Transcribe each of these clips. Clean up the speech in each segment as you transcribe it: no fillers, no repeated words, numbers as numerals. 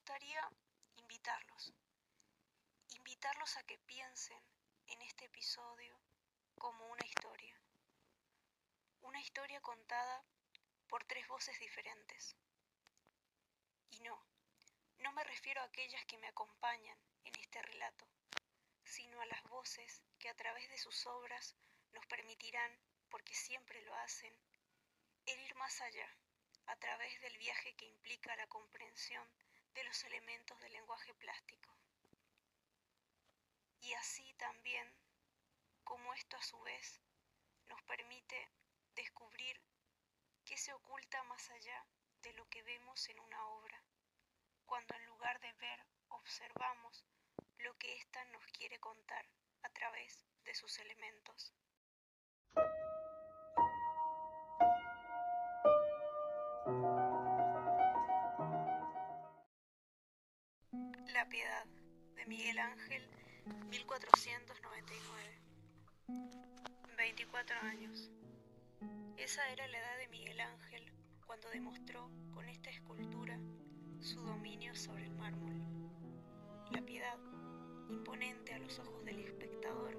gustaría invitarlos a que piensen en este episodio como una historia contada por tres voces diferentes. Y no me refiero a aquellas que me acompañan en este relato, sino a las voces que a través de sus obras nos permitirán, porque siempre lo hacen, el ir más allá, a través del viaje que implica la comprensión de los elementos del lenguaje plástico. Y así también, como esto a su vez nos permite descubrir qué se oculta más allá de lo que vemos en una obra, cuando en lugar de ver, observamos lo que ésta nos quiere contar a través de sus elementos. La Piedad, de Miguel Ángel, 1499. 24 años. Esa era la edad de Miguel Ángel cuando demostró con esta escultura su dominio sobre el mármol. La Piedad, imponente a los ojos del espectador,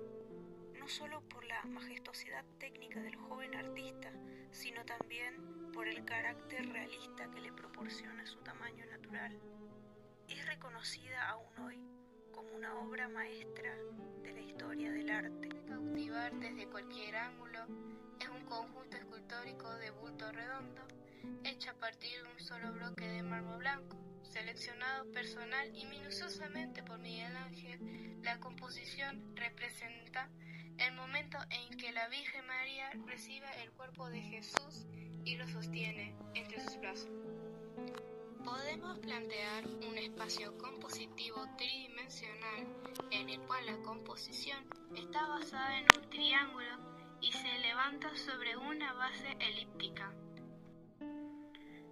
no solo por la majestuosidad técnica del joven artista, sino también por el carácter realista que le proporciona su tamaño natural. Es reconocida aún hoy como una obra maestra de la historia del arte. Cautivar desde cualquier ángulo, es un conjunto escultórico de bulto redondo, hecho a partir de un solo bloque de mármol blanco, seleccionado personal y minuciosamente por Miguel Ángel. La composición representa el momento en que la Virgen María recibe el cuerpo de Jesús y lo sostiene entre sus brazos. Podemos plantear un espacio compositivo tridimensional en el cual la composición está basada en un triángulo y se levanta sobre una base elíptica.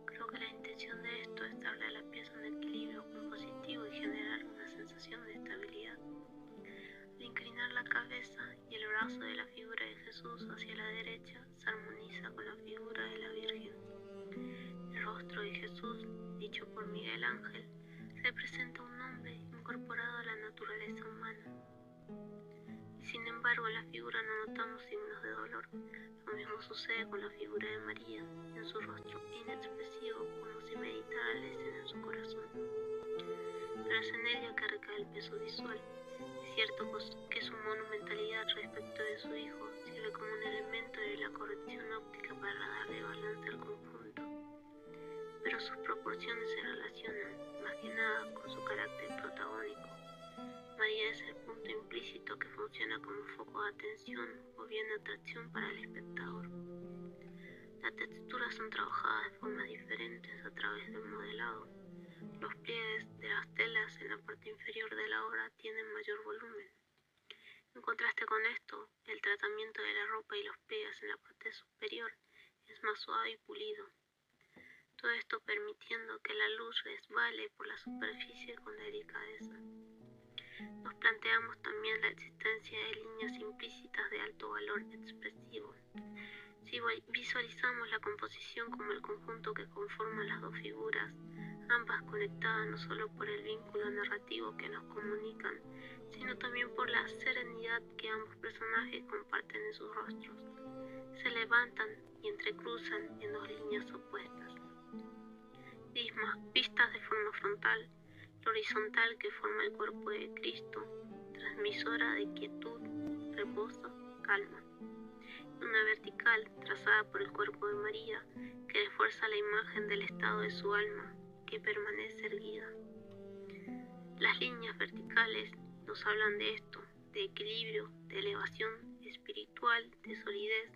Creo que la intención de esto es darle a la pieza un equilibrio compositivo y generar una sensación de estabilidad. Al inclinar la cabeza y el brazo de la figura de Jesús hacia la derecha, se armoniza con la figura de la Virgen. El rostro de Jesús, dicho por Miguel Ángel, representa un hombre incorporado a la naturaleza humana. Y sin embargo, en la figura no notamos signos de dolor. Lo mismo sucede con la figura de María, en su rostro inexpresivo, como si meditara la escena en su corazón. Pero es en ella que recae el peso visual. Es cierto que su monumentalidad respecto de su hijo sirve como un elemento de la corrección óptica para darle balance al conjunto, pero sus proporciones se relacionan, más que nada, con su carácter protagónico. María es el punto implícito que funciona como foco de atención o bien de atracción para el espectador. Las texturas son trabajadas de formas diferentes a través del modelado. Los pliegues de las telas en la parte inferior de la obra tienen mayor volumen. En contraste con esto, el tratamiento de la ropa y los pliegues en la parte superior es más suave y pulido. Todo esto permitiendo que la luz resbale por la superficie con delicadeza. Nos planteamos también la existencia de líneas implícitas de alto valor expresivo. Si visualizamos la composición como el conjunto que conforma las dos figuras, ambas conectadas no solo por el vínculo narrativo que nos comunican, sino también por la serenidad que ambos personajes comparten en sus rostros, se levantan y entrecruzan en dos líneas opuestas. Vistas de forma frontal, la horizontal que forma el cuerpo de Cristo, transmisora de quietud, reposo, calma. Una vertical trazada por el cuerpo de María, que refuerza la imagen del estado de su alma, que permanece erguida. Las líneas verticales nos hablan de esto, de equilibrio, de elevación espiritual, de solidez,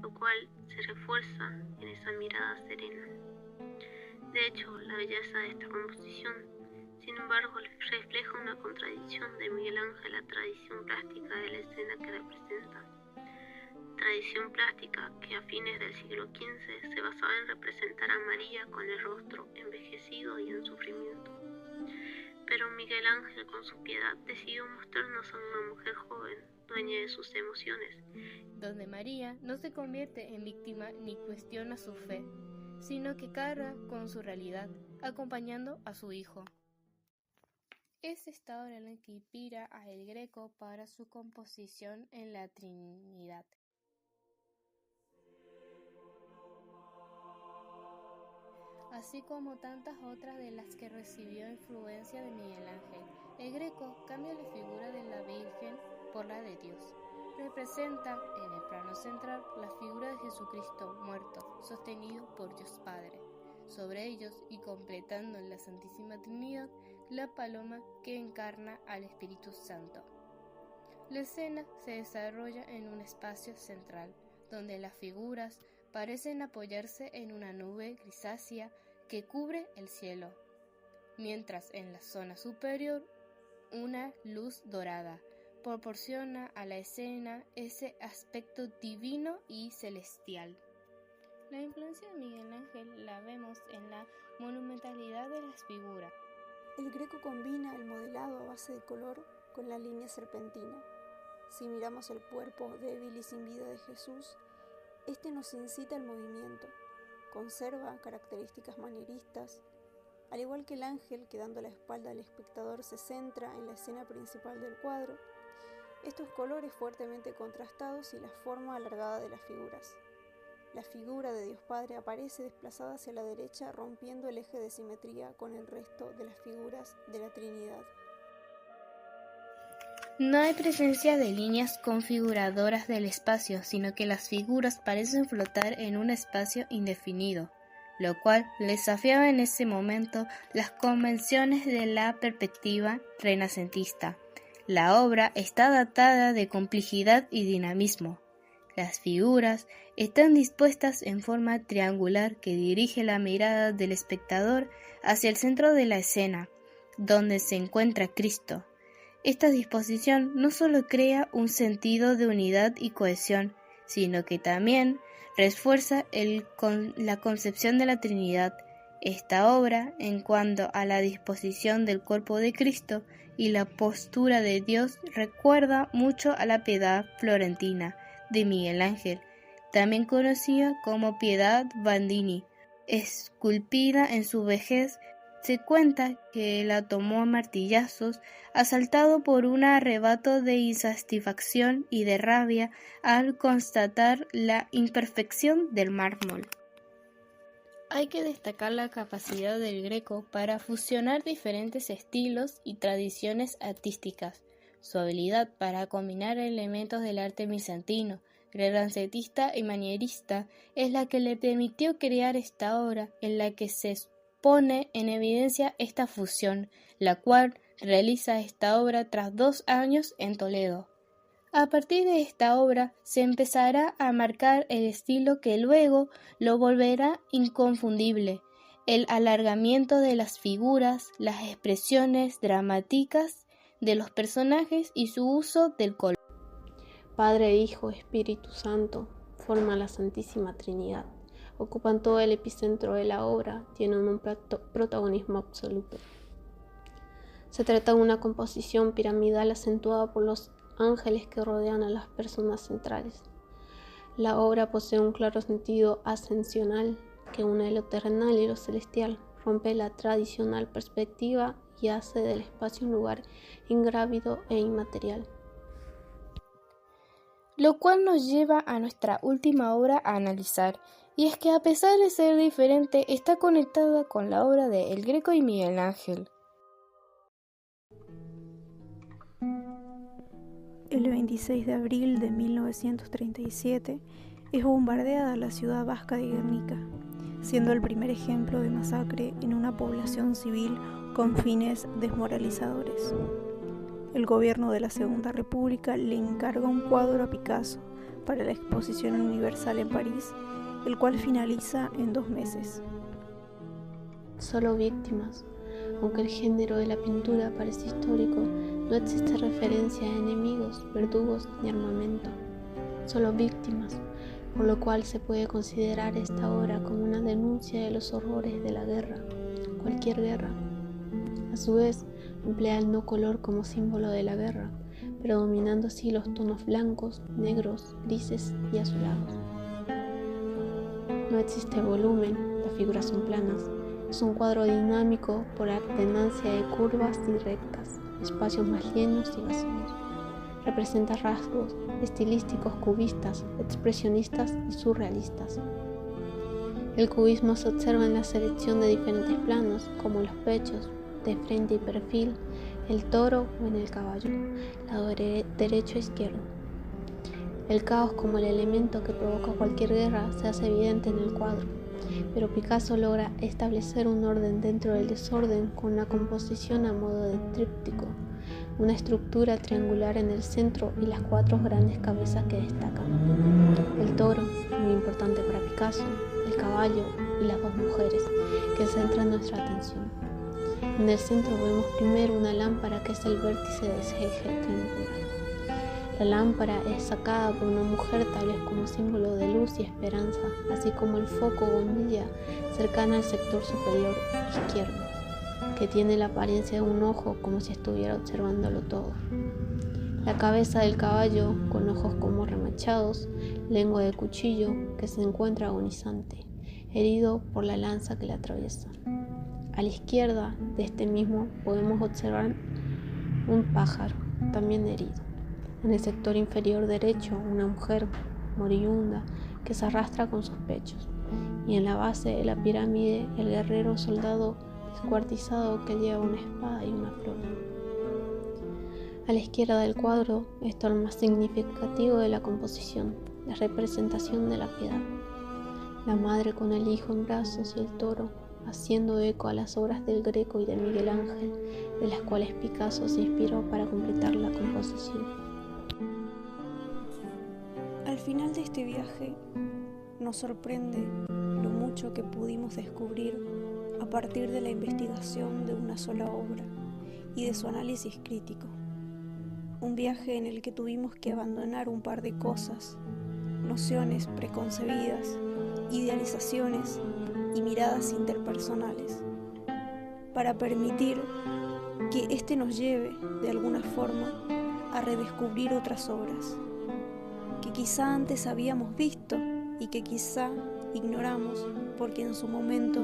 lo cual se refuerza en esa mirada serena. De hecho, la belleza de esta composición, sin embargo, refleja una contradicción de Miguel Ángel a la tradición plástica de la escena que representa. Tradición plástica que a fines del siglo XV se basaba en representar a María con el rostro envejecido y en sufrimiento. Pero Miguel Ángel, con su piedad, decidió mostrarnos a una mujer joven, dueña de sus emociones, donde María no se convierte en víctima ni cuestiona su fe, sino que carga con su realidad, acompañando a su hijo. Es esta obra la que inspira a El Greco para su composición en la Trinidad. Así como tantas otras de las que recibió influencia de Miguel Ángel. El Greco cambia la figura de la Virgen por la de Dios. Representa en el plano central la figura de Jesucristo muerto, sostenido por Dios Padre. Sobre ellos, y completando la Santísima Trinidad, la paloma que encarna al Espíritu Santo. La escena se desarrolla en un espacio central, donde las figuras parecen apoyarse en una nube grisácea que cubre el cielo, mientras en la zona superior una luz dorada proporciona a la escena ese aspecto divino y celestial. La influencia de Miguel Ángel la vemos en la monumentalidad de las figuras. El Greco combina el modelado a base de color con la línea serpentina. Si miramos el cuerpo débil y sin vida de Jesús, este nos incita al movimiento, conserva características manieristas, al igual que el ángel que dando la espalda al espectador se centra en la escena principal del cuadro. Estos colores fuertemente contrastados y la forma alargada de las figuras. La figura de Dios Padre aparece desplazada hacia la derecha, rompiendo el eje de simetría con el resto de las figuras de la Trinidad. No hay presencia de líneas configuradoras del espacio, sino que las figuras parecen flotar en un espacio indefinido, lo cual desafiaba en ese momento las convenciones de la perspectiva renacentista. La obra está dotada de complejidad y dinamismo. Las figuras están dispuestas en forma triangular que dirige la mirada del espectador hacia el centro de la escena, donde se encuentra Cristo. Esta disposición no solo crea un sentido de unidad y cohesión, sino que también refuerza la concepción de la Trinidad. Esta obra, en cuanto a la disposición del cuerpo de Cristo y la postura de Dios, recuerda mucho a la Piedad florentina de Miguel Ángel, también conocida como Piedad Bandini. Esculpida en su vejez, se cuenta que la tomó a martillazos, asaltado por un arrebato de insatisfacción y de rabia al constatar la imperfección del mármol. Hay que destacar la capacidad del Greco para fusionar diferentes estilos y tradiciones artísticas, su habilidad para combinar elementos del arte bizantino, renacentista y manierista es la que le permitió crear esta obra en la que se pone en evidencia esta fusión, la cual realiza esta obra tras 2 años en Toledo. A partir de esta obra se empezará a marcar el estilo que luego lo volverá inconfundible, el alargamiento de las figuras, las expresiones dramáticas de los personajes y su uso del color. Padre, Hijo, Espíritu Santo forman la Santísima Trinidad. Ocupan todo el epicentro de la obra, tienen un protagonismo absoluto. Se trata de una composición piramidal acentuada por los ángeles que rodean a las personas centrales. La obra posee un claro sentido ascensional que une lo terrenal y lo celestial, rompe la tradicional perspectiva y hace del espacio un lugar ingrávido e inmaterial. Lo cual nos lleva a nuestra última obra a analizar, y es que a pesar de ser diferente, está conectada con la obra de El Greco y Miguel Ángel. El 26 de abril de 1937 es bombardeada la ciudad vasca de Guernica, siendo el primer ejemplo de masacre en una población civil con fines desmoralizadores. El gobierno de la Segunda República le encarga un cuadro a Picasso para la Exposición Universal en París, el cual finaliza en 2 meses. Solo víctimas. Aunque el género de la pintura parece histórico, no existe referencia a enemigos, verdugos ni armamento. Solo víctimas, por lo cual se puede considerar esta obra como una denuncia de los horrores de la guerra, cualquier guerra. A su vez, emplea el no color como símbolo de la guerra, predominando así los tonos blancos, negros, grises y azulados. No existe volumen, las figuras son planas, Es un cuadro dinámico por alternancia de curvas y rectas, espacios más llenos y vacíos. Representa rasgos estilísticos cubistas, expresionistas y surrealistas. El cubismo se observa en la selección de diferentes planos, como los pechos, de frente y perfil, el toro o en el caballo, lado derecho e izquierdo. El caos como el elemento que provoca cualquier guerra se hace evidente en el cuadro, pero Picasso logra establecer un orden dentro del desorden con una composición a modo de tríptico, una estructura triangular en el centro y las 4 grandes cabezas que destacan. El toro, muy importante para Picasso, el caballo y las 2 mujeres, que centran nuestra atención. En el centro vemos primero una lámpara que es el vértice de ese eje triangular. La lámpara es sacada por una mujer tal vez como símbolo de luz y esperanza, así como el foco o bombilla cercana al sector superior izquierdo, que tiene la apariencia de un ojo como si estuviera observándolo todo. La cabeza del caballo, con ojos como remachados, lengua de cuchillo, que se encuentra agonizante, herido por la lanza que le atraviesa. A la izquierda de este mismo podemos observar un pájaro, también herido. En el sector inferior derecho, una mujer moribunda que se arrastra con sus pechos. Y en la base de la pirámide, el guerrero soldado descuartizado que lleva una espada y una flor. A la izquierda del cuadro está lo más significativo de la composición, la representación de la piedad. La madre con el hijo en brazos y el toro, haciendo eco a las obras del Greco y de Miguel Ángel, de las cuales Picasso se inspiró para completar la composición. Al final de este viaje, nos sorprende lo mucho que pudimos descubrir a partir de la investigación de una sola obra y de su análisis crítico. Un viaje en el que tuvimos que abandonar un par de cosas, nociones preconcebidas, idealizaciones y miradas interpersonales, para permitir que este nos lleve, de alguna forma, a redescubrir otras obras que quizá antes habíamos visto y que quizá ignoramos porque en su momento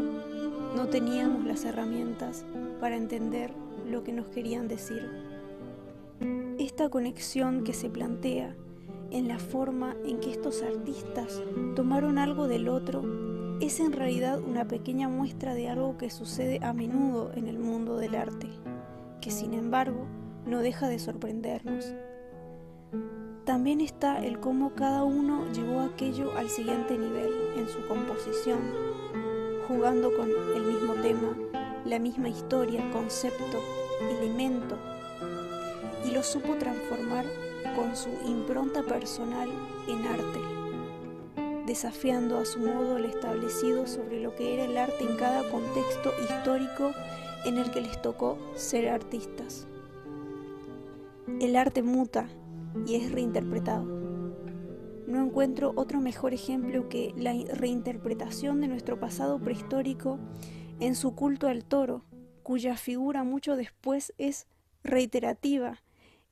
no teníamos las herramientas para entender lo que nos querían decir. Esta conexión que se plantea en la forma en que estos artistas tomaron algo del otro es en realidad una pequeña muestra de algo que sucede a menudo en el mundo del arte, que sin embargo no deja de sorprendernos. También está el cómo cada uno llevó aquello al siguiente nivel en su composición, jugando con el mismo tema, la misma historia, concepto, elemento, y lo supo transformar con su impronta personal en arte, desafiando a su modo el establecido sobre lo que era el arte en cada contexto histórico en el que les tocó ser artistas. El arte muta y es reinterpretado. No encuentro otro mejor ejemplo que la reinterpretación de nuestro pasado prehistórico en su culto al toro, cuya figura mucho después es reiterativa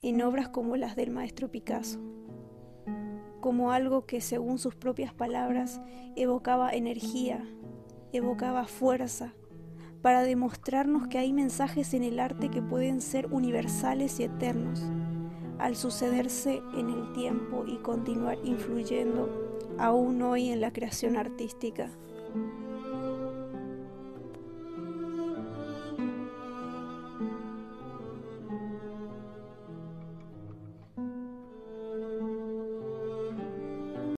en obras como las del maestro Picasso, como algo que, según sus propias palabras, evocaba energía, evocaba fuerza, para demostrarnos que hay mensajes en el arte que pueden ser universales y eternos, al sucederse en el tiempo y continuar influyendo aún hoy en la creación artística.